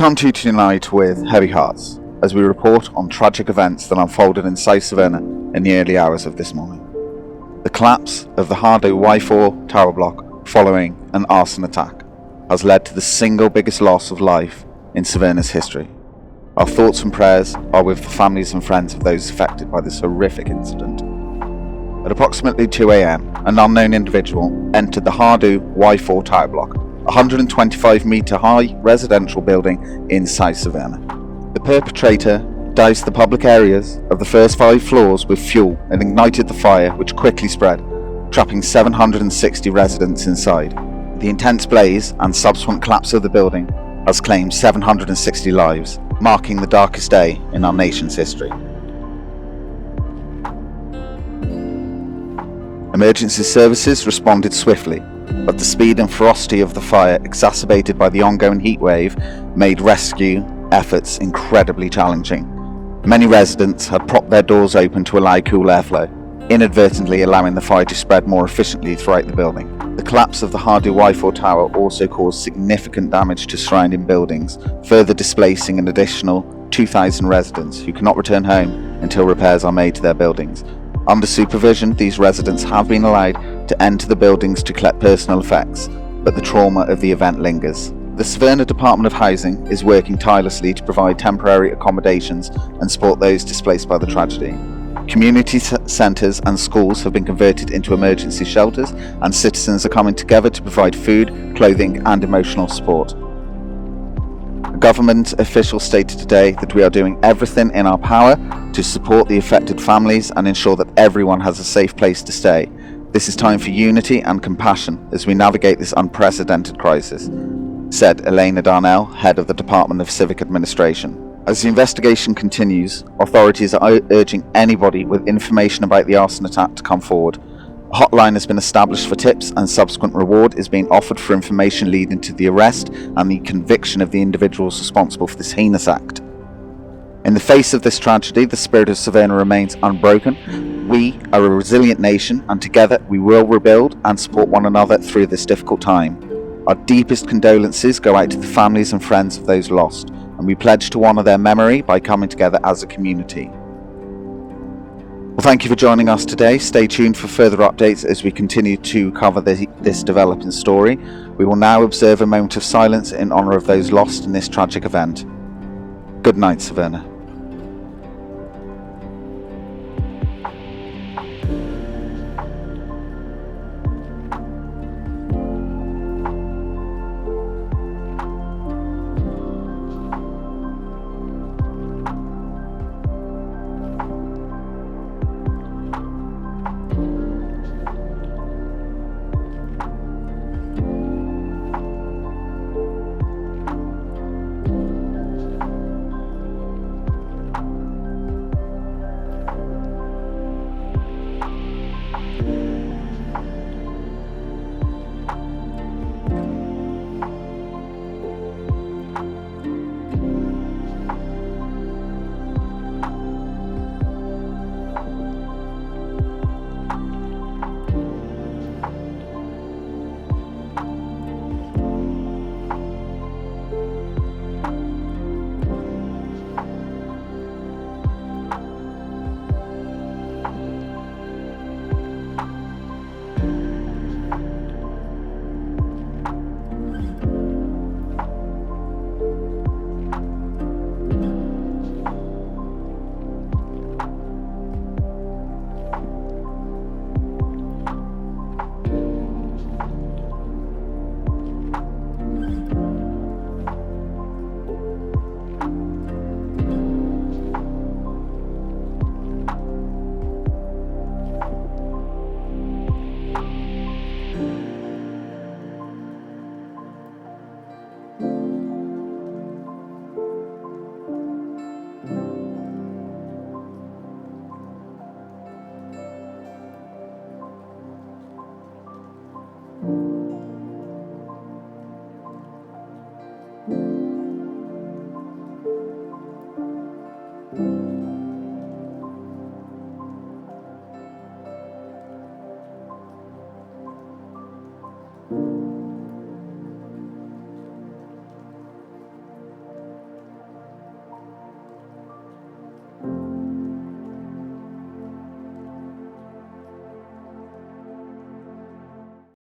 come to you tonight with heavy hearts as we report on tragic events that unfolded in South Severna in the early hours of this morning. The collapse of the Hardue Y-4 tower block following an arson attack has led to the single biggest loss of life in Severna's history. Our thoughts and prayers are with the families and friends of those affected by this horrific incident. At approximately 2 a.m, an unknown individual entered the Hardue Y-4 tower block, a 125-metre high residential building in South Severna. The perpetrator doused the public areas of the first 5 floors with fuel and ignited the fire, which quickly spread, trapping 760 residents inside. The intense blaze and subsequent collapse of the building has claimed 760 lives, marking the darkest day in our nation's history. Emergency services responded swiftly, but the speed and ferocity of the fire, exacerbated by the ongoing heat wave, made rescue efforts incredibly challenging. Many residents had propped their doors open to allow cool airflow, inadvertently allowing the fire to spread more efficiently throughout the building. The collapse of the Hardue Y-4 tower also caused significant damage to surrounding buildings, further displacing an additional 2,000 residents who cannot return home until repairs are made to their buildings. Under supervision, these residents have been allowed to enter the buildings to collect personal effects, but the trauma of the event lingers. The Severna Department of Housing is working tirelessly to provide temporary accommodations and support those displaced by the tragedy. Community centres and schools have been converted into emergency shelters, and citizens are coming together to provide food, clothing and emotional support. Government officials stated today that we are doing everything in our power to support the affected families and ensure that everyone has a safe place to stay. This is time for unity and compassion as we navigate this unprecedented crisis, said Elena Darnell, head of the Department of Civic Administration. As the investigation continues, authorities are urging anybody with information about the arson attack to come forward. A hotline has been established for tips, and subsequent reward is being offered for information leading to the arrest and the conviction of the individuals responsible for this heinous act. In the face of this tragedy, the spirit of Severna remains unbroken. We are a resilient nation, and together we will rebuild and support one another through this difficult time. Our deepest condolences go out to the families and friends of those lost, and we pledge to honour their memory by coming together as a community. Well, thank you for joining us today. Stay tuned for further updates as we continue to cover this developing story. We will now observe a moment of silence in honour of those lost in this tragic event. Good night, Severna. Thank you.